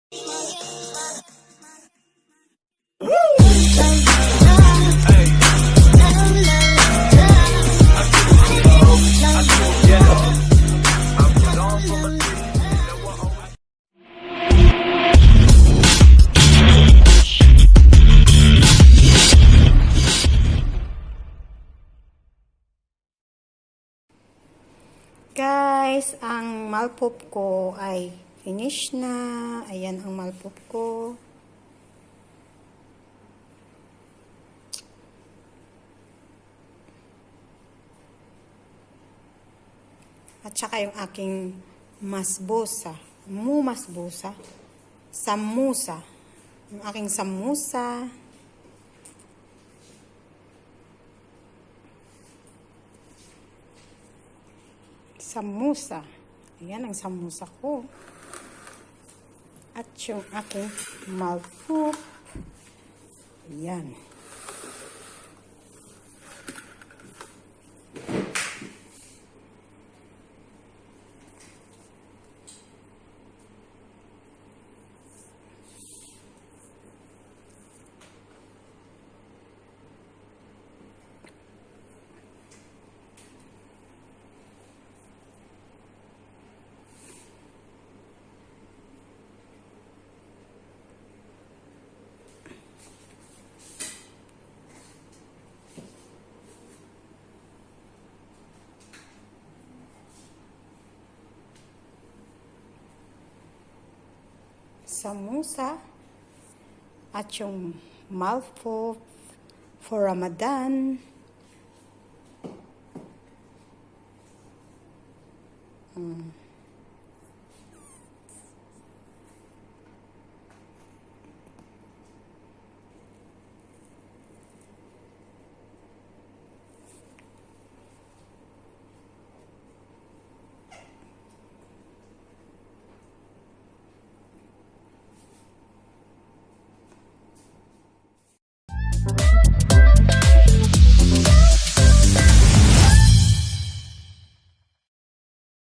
Guys, ang Malfouf ko ay finish na. Ayan ang Malfouf ko. At saka yung aking masbosa. Samosa. Yung aking samosa. Samosa. Ayan ang samosa ko. At yung aking Malfouf. Ayan. Samosa at yung Malfouf for Ramadan.